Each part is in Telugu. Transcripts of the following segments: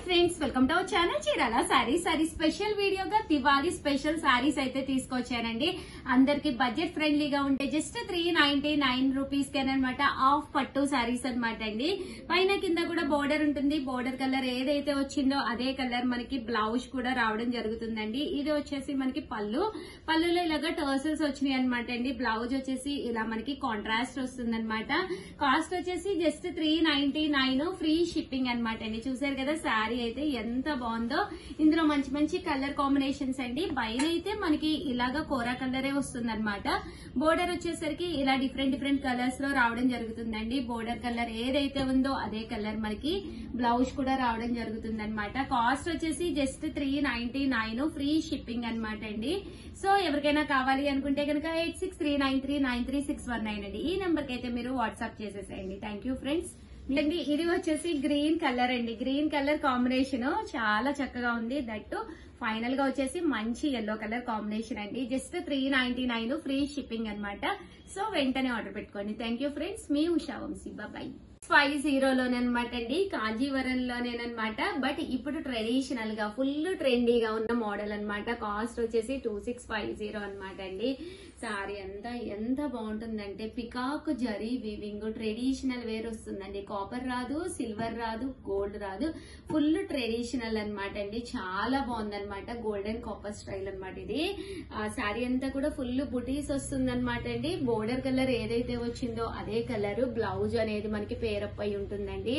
Friends, welcome to our channel Chirala sari special వీడియోగా దివాళీ స్పెషల్ సారీస్ అయితే తీసుకొచ్చానండి. అందరికి బడ్జెట్ ఫ్రెండ్లీగా ఉంటే జస్ట్ 399 రూపీస్ అనమాట. ఆఫ్ పట్టు సారీస్ అనమాట అండి. పైన కింద కూడా బోర్డర్ ఉంటుంది. బోర్డర్ కలర్ ఏదైతే వచ్చిందో అదే కలర్ మనకి బ్లౌజ్ కూడా రావడం జరుగుతుందండి. ఇది వచ్చేసి మనకి పళ్ళులో ఇలాగా టర్సల్స్ వచ్చినాయి అనమాట అండి. బ్లౌజ్ వచ్చేసి ఇలా మనకి కాంట్రాస్ట్ వస్తుంది అనమాట. కాస్ట్ వచ్చేసి జస్ట్ 399 ఫ్రీ షిప్పింగ్ అనమాట అండి. చూసారు కదా శారీ అయితే ఎంత బాగుందో. ఇందులో మంచి మంచి కలర్ కాంబినేషన్స్ అండి. పైన అయితే మనకి ఇలాగా కోరా కలరే వస్తుంది అనమాట. బోర్డర్ వచ్చేసరికి ఇలా డిఫరెంట్ కలర్స్ లో రావడం జరుగుతుందండి. బోర్డర్ కలర్ ఏదైతే ఉందో అదే కలర్ మనకి బ్లౌజ్ కూడా రావడం జరుగుతుంది అనమాట. కాస్ట్ వచ్చేసి జస్ట్ 399 ఫ్రీ షిప్పింగ్ అనమాట అండి. సో ఎవరికైనా కావాలి అనుకుంటే కనుక 8639393619 అండి. ఈ నెంబర్ కి అయితే మీరు వాట్సాప్ చేసేసేయండి. Thank you friends. ఇది వచ్చేసి గ్రీన్ కలర్ అండి. గ్రీన్ కలర్ కాంబినేషన్ చాలా చక్కగా ఉంది. దట్టు ఫైనల్ గా వచ్చేసి మంచి ఎల్లో కలర్ కాంబినేషన్ అండి. జస్ట్ 399 ఫ్రీ షిప్పింగ్ అనమాట. సో వెంటనే ఆర్డర్ పెట్టుకోండి. Thank you friends. మీ ఉషా వంశీ. బాయ్. 50లోనేనమాట అండి. కాంజీవరంలోనేనమాట. బట్ ఇప్పుడు ట్రెడిషనల్ గా ఫుల్ ట్రెండీగా ఉన్న మోడల్ అనమాట. కాస్ట్ వచ్చేసి 2650 అనమాట అండి. సారీ అంతా ఎంత బాగుంటుందంటే peacock zari weaving traditional wear వస్తుందండి. కాపర్ రాదు, సిల్వర్ రాదు, గోల్డ్ రాదు. ఫుల్ ట్రెడిషనల్ అనమాట అండి. చాలా బాగుందనమాట. గోల్డెన్ కాపర్ స్టైల్ అనమాట ఇది. సారీ అంతా కూడా ఫుల్ బుటీస్ వస్తుంది అనమాట అండి. బోర్డర్ కలర్ ఏదైతే వచ్చిందో అదే కలర్. బ్లౌజ్ అనేది మనకి పేరప్ అయి ఉంటుందండి.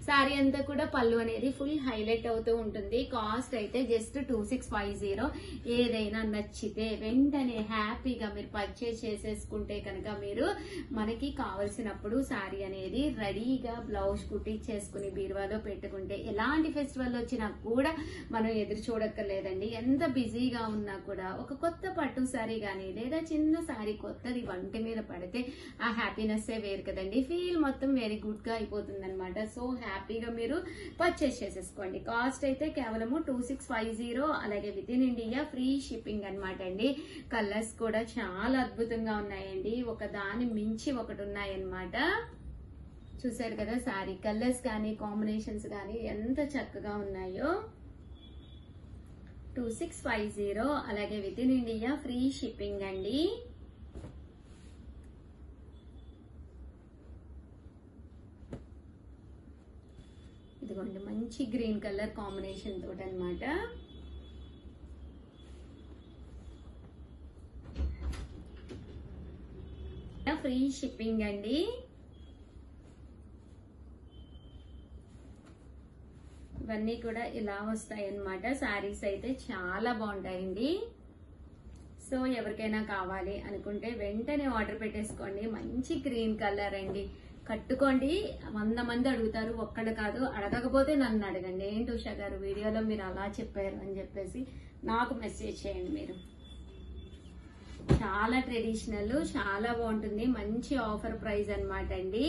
సారీ అంతా కూడా పళ్ళు అనేది ఫుల్ హైలైట్ అవుతూ ఉంటుంది. కాస్ట్ అయితే జస్ట్ 2650. ఏదైనా నచ్చితే వెంటనే హ్యాపీగా మీరు పర్చేస్ చేసేసుకుంటే కనుక మీరు మనకి కావలసినప్పుడు సారీ అనేది రెడీగా బ్లౌజ్ కుట్టించేసుకుని బీరువాలో పెట్టుకుంటే ఎలాంటి ఫెస్టివల్ వచ్చినా కూడా మనం ఎదురు చూడక్కర్లేదండి. ఎంత బిజీగా ఉన్నా కూడా ఒక కొత్త పట్టు సారీ గానీ లేదా చిన్న సారీ కొత్తది వంటి మీద పడితే ఆ హ్యాపీనెస్ వేరు కదండి. ఫీల్ మొత్తం వెరీ గుడ్ గా అయిపోతుంది అనమాట. సో హ్యాపీగా మీరు పర్చేస్ చేసేసుకోండి. కాస్ట్ అయితే కేవలం 2650. అలాగే within India free shipping అనమాట అండి. కలర్స్ కూడా చాలా అద్భుతంగా ఉన్నాయండి. ఒక దాని మించి ఒకటి ఉన్నాయన్నమాట. చూసారు కదా సారీ కలర్స్ కానీ కాంబినేషన్స్ కానీ ఎంత చక్కగా ఉన్నాయో. 2650. అలాగే within India free shipping అండి. ఇదిగోండి మంచి గ్రీన్ కలర్ కాంబినేషన్ తోటి అనమాట. ఫ్రీ షిప్పింగ్ అండి. ఇవన్నీ కూడా ఇలా వస్తాయి అన్నమాట. శారీస్ అయితే చాలా బాగుంటాయండి. సో ఎవరికైనా కావాలి అనుకుంటే వెంటనే ఆర్డర్ పెట్టేసుకోండి. మంచి గ్రీన్ కలర్ అండి. కట్టుకోండి. 100 మంది అడుగుతారు, ఒక్కడు కాదు. అడగకపోతే నన్ను అడగండి. ఏంటి ఉషా గారు వీడియోలో మీరు అలా చెప్పారు అని చెప్పేసి నాకు మెసేజ్ చేయండి. మీరు చాలా ట్రెడిషనల్, చాలా బాగుంటుంది. మంచి ఆఫర్ ప్రైస్ అనమాట అండి.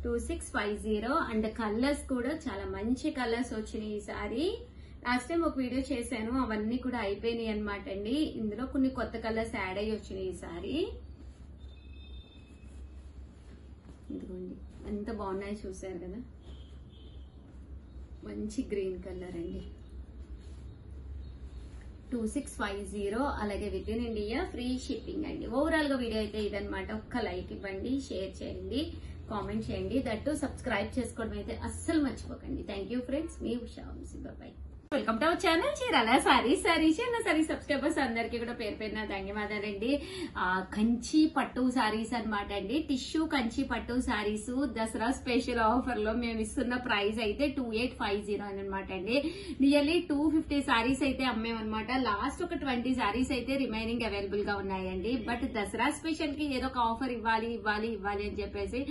2650. అండ్ కలర్స్ కూడా చాలా మంచి కలర్స్ వచ్చినాయి ఈ సారీ. లాస్ట్ టైం ఒక వీడియో చేశాను, అవన్నీ కూడా అయిపోయినాయి అనమాట అండి. ఇందులో కొన్ని కొత్త కలర్స్ యాడ్ అయ్యి వచ్చినాయి ఈ సారీ. ఇదిగోండి ఎంత బాగున్నాయి చూసారు కదా. మంచి గ్రీన్ కలర్ అండి. 2650. అలాగే within India free shipping అండి. ఓవరాల్ గా వీడియో అయితే ఇదనమాట. ఒక్క లైక్ ఇవ్వండి, షేర్ చేయండి, కామెంట్ చేయండి. దట్టు సబ్స్క్రైబ్ చేసుకోవడం అయితే అస్సలు మర్చిపోకండి. Thank you friends. మీ Usha Vamsi. Bye. Welcome to our channel Chirala sari చిన్న సారీ సబ్స్క్రైబర్స్ అందరికీ కూడా పేరు పేరున ధన్యవాదాలండి. కంచి పట్టు సారీస్ అనమాట అండి. టిష్యూ కంచి పట్టు సారీస్ దసరా స్పెషల్ ఆఫర్ లో మేము ఇస్తున్న ప్రైస్ అయితే 2850 అనమాట అండి. నియర్లీ 250 సారీస్ అయితే అమ్మేమన్నమాట. లాస్ట్ ఒక 20 సారీస్ అయితే రిమైనింగ్ అవైలబుల్ గా ఉన్నాయండి. బట్ దసరా స్పెషల్ కి ఏదో ఒక ఆఫర్ ఇవ్వాలి అని చెప్పేసి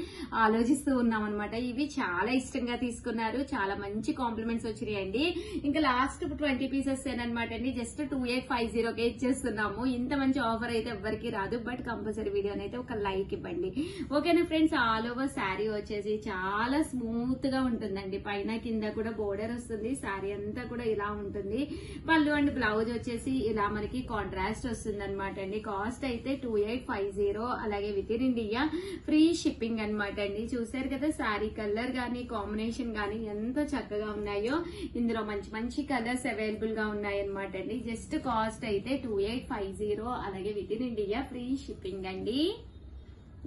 ఆలోచిస్తూ ఉన్నాం అనమాట. ఇవి చాలా ఇష్టంగా తీసుకున్నారు. చాలా మంచి కాంప్లిమెంట్స్ వచ్చినాయండి. ఇంకా లాస్ట్ 20 పీసెస్ అనమాట అండి. జస్ట్ 2850కే ఇచ్చేస్తున్నాము. ఇంత మంచి ఆఫర్ అయితే ఎవ్వరికి రాదు. బట్ కంపల్సరీ వీడియోని అయితే ఒక లైక్ ఇవ్వండి. ఓకేనా ఫ్రెండ్స్. ఆల్ ఓవర్ శారీ వచ్చేసి చాలా స్మూత్ గా ఉంటుందండి. పైన కింద కూడా బోర్డర్ వస్తుంది. శారీ అంతా కూడా ఇలా ఉంటుంది. పళ్ళు అండ్ బ్లౌజ్ వచ్చేసి ఇలా మనకి కాంట్రాస్ట్ వస్తుంది అనమాట అండి. కాస్ట్ అయితే 2850. అలాగే within India free shipping అనమాట అండి. చూసారు కదా శారీ కలర్ గానీ కాంబినేషన్ గానీ ఎంత చక్కగా ఉన్నాయో. ఇందులో మంచి మంచి కలర్స్ అవైలబుల్ గా ఉన్నాయన్నమాట అండి. జస్ట్ కాస్ట్ అయితే 2850. అలాగే within India free shipping అండి.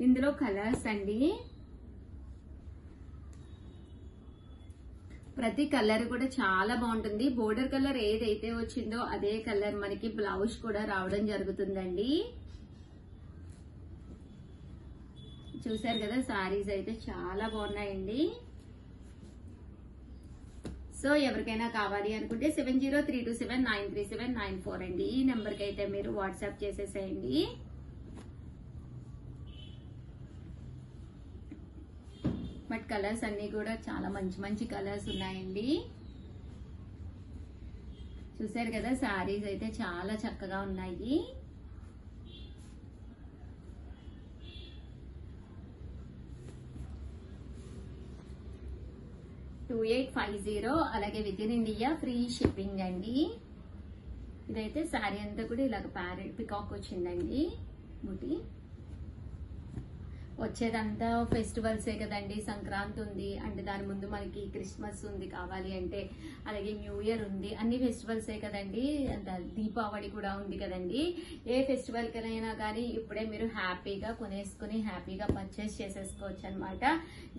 ఇందులో కలర్స్ అండి, ప్రతి కలర్ కూడా చాలా బాగుంటుంది. బోర్డర్ కలర్ ఏదైతే వచ్చిందో అదే కలర్ మనకి బ్లౌజ్ కూడా రావడం జరుగుతుందండి. చూసారు కదా సారీస్ అయితే చాలా బాగున్నాయండి. సో ఎవరికైనా కావాలి అనుకుంటే 7032793794 అండి. ఈ నెంబర్ కి అయితే మీరు వాట్సాప్ చేసేసేయండి. బట్ కలర్స్ అన్ని కూడా చాలా మంచి మంచి కలర్స్ ఉన్నాయండి. చూసారు కదా శారీస్ అయితే చాలా చక్కగా ఉన్నాయి. $2850. అలాగే within India free shipping అండి. ఇదైతే శారీ అంతా కూడా ఇలాగ ప్యారెట్ పికాక్ వచ్చిందండి. బుటి వచ్చేదంతా ఫెస్టివల్సే కదండి. సంక్రాంతి ఉంది అంటే దాని ముందు మనకి క్రిస్మస్ ఉంది కావాలి అంటే, అలాగే న్యూ ఇయర్ ఉంది. అన్ని ఫెస్టివల్సే కదండి. దీపావళి కూడా ఉంది కదండి. ఏ ఫెస్టివల్ కైనా కానీ ఇప్పుడే మీరు హ్యాపీగా కొనేసుకుని హ్యాపీగా పర్చేస్ చేసేసుకోవచ్చు అనమాట.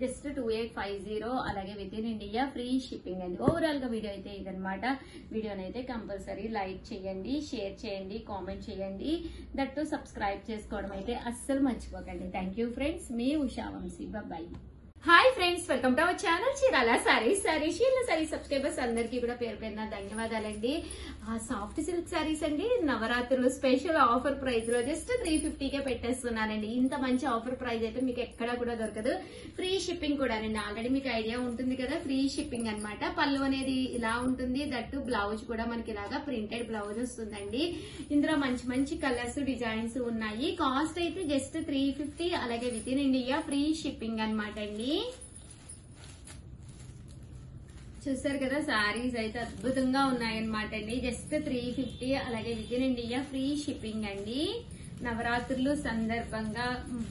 జస్ట్ 2850. అలాగే within India free shipping అండి. ఓవరాల్ గా వీడియో అయితే ఇదనమాట. వీడియోని అయితే కంపల్సరీ లైక్ చేయండి, షేర్ చేయండి, కామెంట్ చేయండి. దట్టు సబ్స్క్రైబ్ చేసుకోవడం అయితే అస్సలు మర్చిపోకండి. Thank you friends. మీ Usha Vamsi. Bye. Hi friends, welcome to our channel Chirala saris. Chirala saris subscribers అందరికీ కూడా పేరు పేరున ధన్యవాదాలండి. సాఫ్ట్ సిల్క్ సారీస్ అండి, నవరాత్రులు స్పెషల్ ఆఫర్ ప్రైస్ లో జస్ట్ 350కే పెట్టేస్తున్నానండి. ఇంత మంచి ఆఫర్ ప్రైస్ అయితే మీకు ఎక్కడా కూడా దొరకదు. ఫ్రీ షిప్పింగ్ కూడా అండి. ఆల్రెడీ మీకు ఐడియా ఉంటుంది కదా, ఫ్రీ షిప్పింగ్ అనమాట. పళ్ళు అనేది ఇలా ఉంటుంది. దట్టు బ్లౌజ్ కూడా మనకి ఇలాగా ప్రింటెడ్ బ్లౌజ్ వస్తుందండి. ఇందులో మంచి మంచి కలర్స్ డిజైన్స్ ఉన్నాయి. కాస్ట్ అయితే జస్ట్ 350. అలాగే within India free shipping అనమాట అండి. చూసారు కదా శారీస్ అయితే అద్భుతంగా ఉన్నాయన్నమాట అండి. జస్ట్ 350. అలాగే within India free shipping అండి. నవరాత్రులు సందర్భంగా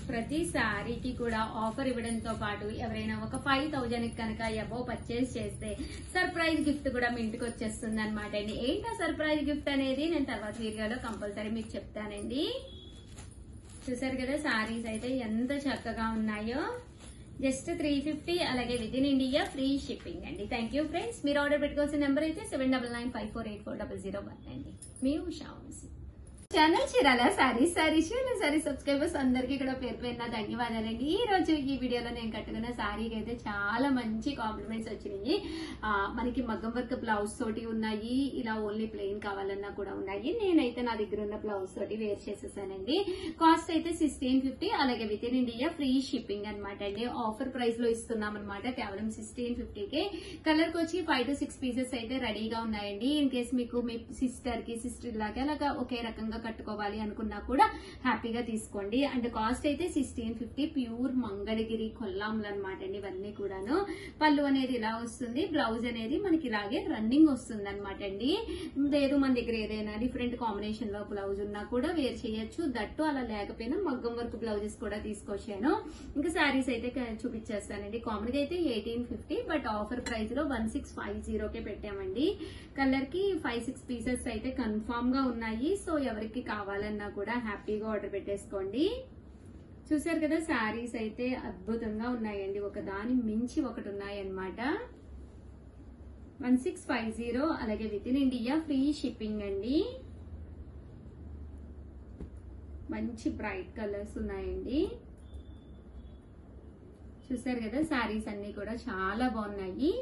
ప్రతి శారీకి కూడా ఆఫర్ ఇవ్వడంతో పాటు ఎవరైనా ఒక 5000 కనుక అబోవ్ పర్చేస్ చేస్తే సర్ప్రైజ్ గిఫ్ట్ కూడా మీ ఇంటికి వచ్చేస్తుంది అనమాట అండి. ఏంటో సర్ప్రైజ్ గిఫ్ట్ అనేది నేను తర్వాత వీడియోలో కంపల్సరీ మీకు చెప్తానండి. చూసారు కదా శారీస్ అయితే ఎంత చక్కగా ఉన్నాయో. జస్ట్ 350. అలాగే within India free shipping అండి. Thank you friends. మీరు ఆర్డర్ పెట్టుకోవాల్సిన నెంబర్ అయితే 7995484001 అండి. మీ ఉషా వంశీ. ఛానల్ చీరాల సారీస్. సారీ సబ్స్క్రైబర్స్ అందరికీ కూడా పేరు పేరున ధన్యవాదాలండి. ఈ రోజు ఈ వీడియోలో నేను కట్టుకున్న శారీకి అయితే చాలా మంచి కాంప్లిమెంట్స్ వచ్చినాయి. మనకి మగ్గం వర్క్ బ్లౌజ్ తోటి ఉన్నాయి. ఇలా ఓన్లీ ప్లెయిన్ కావాలన్నా కూడా ఉన్నాయి. నేనైతే నా దగ్గర ఉన్న బ్లౌజ్ తోటి వేర్ చేసేసానండి. కాస్ట్ అయితే 1650. అలాగే within India free shipping అనమాట అండి. ఆఫర్ ప్రైస్ లో ఇస్తున్నాం అనమాట. కేవలం 1650కే. కలర్ కి వచ్చి 5 to 6 పీసెస్ అయితే రెడీగా ఉన్నాయండి. ఇన్ కేస్ మీకు మీ సిస్టర్ లాగా అలాగా ఒకే రకంగా కట్టుకోవాలి అనుకున్నా కూడా హ్యాపీగా తీసుకోండి. అండ్ కాస్ట్ అయితే 1650. ప్యూర్ మంగళగిరి కొల్లాంలు అనమాట అండి ఇవన్నీ కూడాను. పళ్ళు అనేది ఇలా వస్తుంది. బ్లౌజ్ అనేది మనకి ఇలాగే రన్నింగ్ వస్తుంది అనమాట అండి. లేదు మన దగ్గర ఏదైనా డిఫరెంట్ కాంబినేషన్ లో బ్లౌజ్ ఉన్నా కూడా వేర్ చేయొచ్చు. దట్టు అలా లేకపోయినా మగ్గం వర్క్ బ్లౌజెస్ కూడా తీసుకొచ్చాను. ఇంకా శారీస్ అయితే చూపించేస్తానండి. కామన్ గా అయితే 1850. బట్ ఆఫర్ ప్రైస్ లో 1650కే పెట్టామండి. కలర్ కి 5-6 పీసెస్ అయితే కన్ఫామ్ గా ఉన్నాయి. సో ఎవరికి కావాలన్నా కూడా హ్యాపీగా ఆర్డర్ పెట్టేసుకోండి. చూసారు కదా శారీస్ అయితే అద్భుతంగా ఉన్నాయండి. ఒక దాని మించి ఒకటి ఉన్నాయన్నమాట. 1650. అలాగే within India free shipping అండి. మంచి బ్రైట్ కలర్స్ ఉన్నాయండి. చూసారు కదా శారీస్ అన్ని కూడా చాలా బాగున్నాయి.